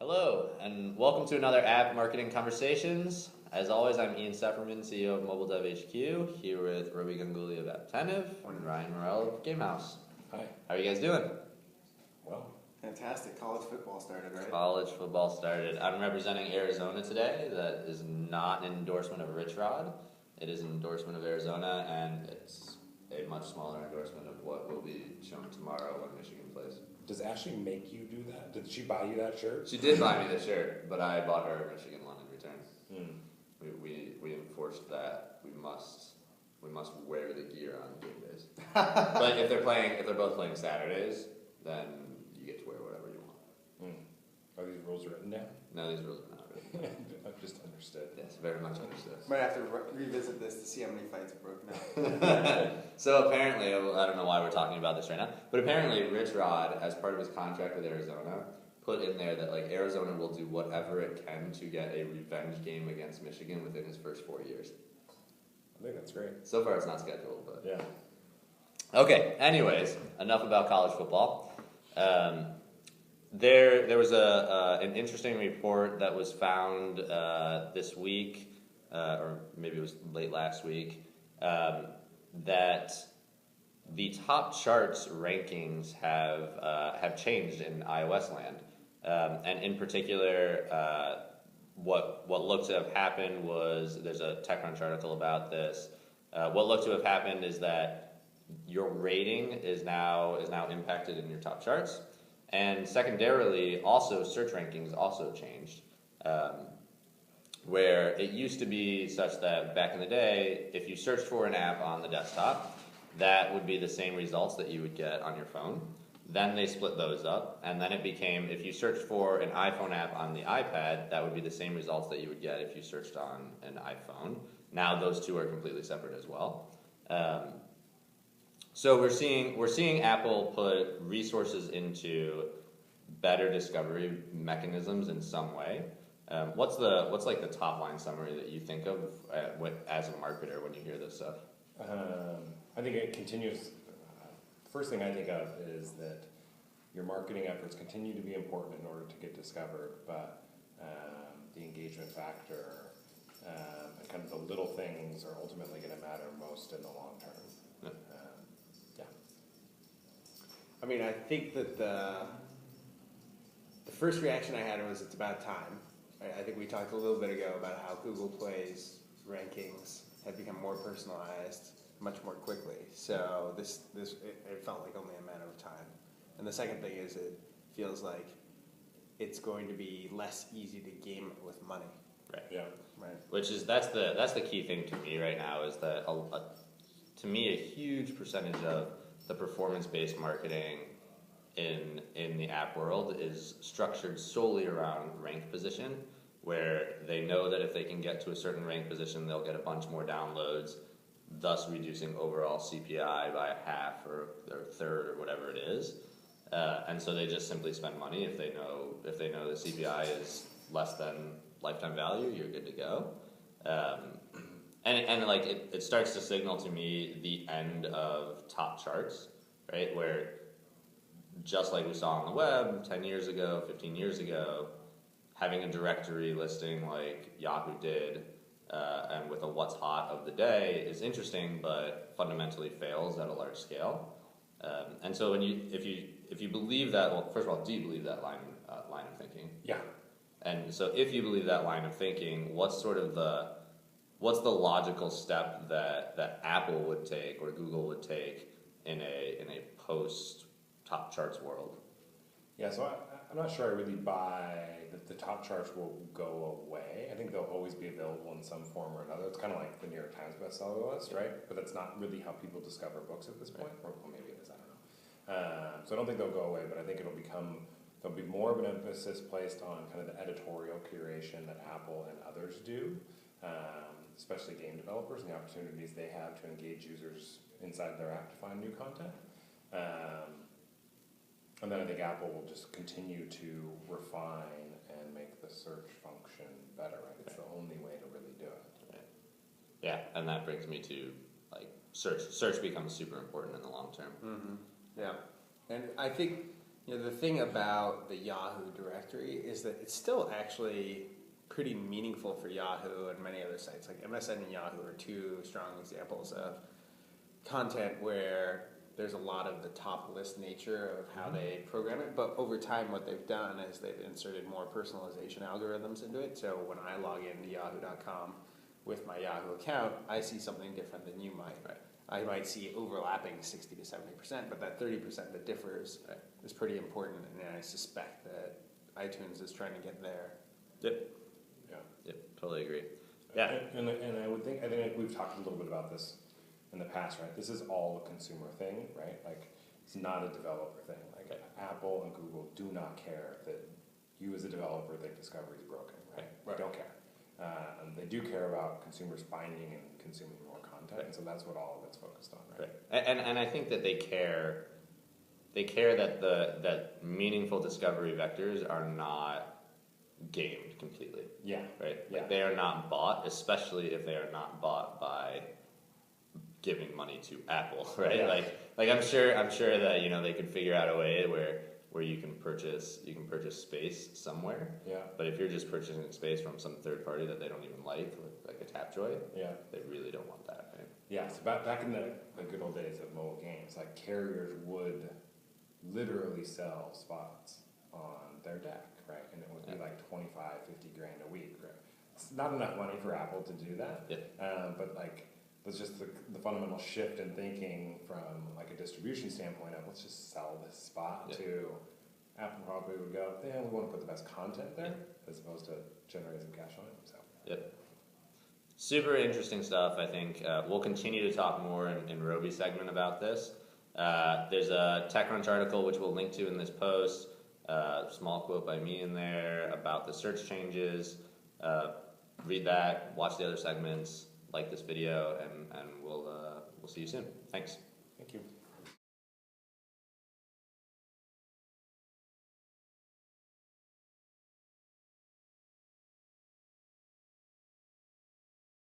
Hello, and welcome to another App Marketing Conversations. As always, I'm Ian Sefferman, CEO of MobileDevHQ, here with Robi Ganguly of Apptentive and Ryan Morel of Gamehouse. Hi. How are you guys doing? Well, fantastic. College football started, right? College football started. I'm representing Arizona today. That is not an endorsement of Rich Rod. It is an endorsement of Arizona, and it's a much smaller endorsement of what will be shown tomorrow when Michigan plays. does Ashley make you do that? Did she buy you that shirt? She did buy me the shirt, but I bought her a Michigan one in return. We enforced that we must wear the gear on game days. But if they're both playing Saturdays, then you get to wear whatever you want. Are these rules written down? No, these rules are not written down. I've just understood. Yes, very much understood. Might have to revisit this to see how many fights have broken out. So apparently, I don't know why we're talking about this right now, but apparently Rich Rod, as part of his contract with Arizona, put in there that like Arizona will do whatever it can to get a revenge game against Michigan within his first 4 years. I think that's great. So far, it's not scheduled, but Yeah. okay. Anyways, enough about college football. There was an interesting report that was found this week, or maybe it was late last week, that the top charts rankings have changed in iOS land, and in particular, what looked to have happened was there's a TechCrunch article about this. What looked to have happened is that your rating is now impacted in your top charts. And secondarily, also search rankings also changed, where it used to be such that back in the day, if you searched for an app on the desktop, that would be the same results that you would get on your phone. Then they split those up, and then it became, if you searched for an iPhone app on the iPad, that would be the same results that you would get if you searched on an iPhone. Now those two are completely separate as well. So we're seeing Apple put resources into better discovery mechanisms in some way. What's like the top line summary that you think of as a marketer when you hear this stuff? I think it continues. First thing I think of is that your marketing efforts continue to be important in order to get discovered, but the engagement factor and kind of the little things are ultimately going to matter most in the long term. Yeah. I mean, I think that the first reaction I had was it's about time. I think we talked a little bit ago about how Google Play's rankings have become more personalized much more quickly. So it felt like only a matter of time. And the second thing is it feels like it's going to be less easy to game it with money. Right. Yeah. Right. That's the key thing to me right now is that to me a huge percentage of the performance-based marketing in the app world is structured solely around rank position, where they know that if they can get to a certain rank position, they'll get a bunch more downloads, thus reducing overall CPI by a half or a third or whatever it is. And so they just simply spend money if they know the CPI is less than lifetime value, you're good to go. And like it starts to signal to me the end of top charts, right? Where just like we saw on the web 10 years ago, 15 years ago, having a directory listing like Yahoo did, and with a what's hot of the day is interesting, but fundamentally fails at a large scale. And so if you believe that, well, first of all, do you believe that line of thinking? Yeah. And so if you believe that line of thinking, what's the logical step that Apple would take or Google would take in a post top charts world? Yeah, so I'm not sure I really buy that the top charts will go away. I think they'll always be available in some form or another. It's kind of like the New York Times bestseller list, right? But that's not really how people discover books at this point. Or well, maybe it is, I don't know. So I don't think they'll go away, but I think there'll be more of an emphasis placed on kind of the editorial curation that Apple and others do, especially game developers and the opportunities they have to engage users inside their app to find new content. And then I think Apple will just continue to refine and make the search function better. Right? It's the only way to really do it. Right. Yeah, and that brings me to like search becomes super important in the long term. Mm-hmm. Yeah, and I think The thing about the Yahoo directory is that it's still actually pretty meaningful for Yahoo and many other sites. Like MSN and Yahoo are two strong examples of content where there's a lot of the top list nature of how they program it, but over time what they've done is they've inserted more personalization algorithms into it. So when I log into yahoo.com with my Yahoo account, I see something different than you might. Right. I might see overlapping 60 to 70%, but that 30% that differs is pretty important, and I suspect that iTunes is trying to get there. Yep. Yeah. Yep. Totally agree. Yeah. And I think we've talked a little bit about this in the past, right? This is all a consumer thing, right? Like, it's not a developer thing. Like, Apple and Google do not care that you as a developer think discovery is broken, right? They don't care. They do care about consumers finding and consuming more content, and so that's what all of it's focused on, right? And I think that they care that that meaningful discovery vectors are not gamed completely. Yeah. Right? Yeah. Like, they are not bought, especially if they are not bought by giving money to Apple, right? Yeah. Like I'm sure that, you know, they could figure out a way where you can purchase space somewhere. Yeah. But if you're just purchasing space from some third party that they don't even like a Tapjoy, they really don't want that, right? Yeah, so back in the good old days of mobile games, like carriers would literally sell spots on their deck, right? And it would be like 25, 50 grand a week, right? It's not enough money for Apple to do that. Yeah. But like, that's just the fundamental shift in thinking from like a distribution standpoint of let's just sell this spot to Apple probably would go, we want to put the best content there as opposed to generate some cash on it. So. Yep. Super interesting stuff. I think we'll continue to talk more in Robi's segment about this. There's a TechCrunch article which we'll link to in this post. Small quote by me in there about the search changes. Read that. Watch the other segments. Like this video, and we'll see you soon. Thanks. Thank you.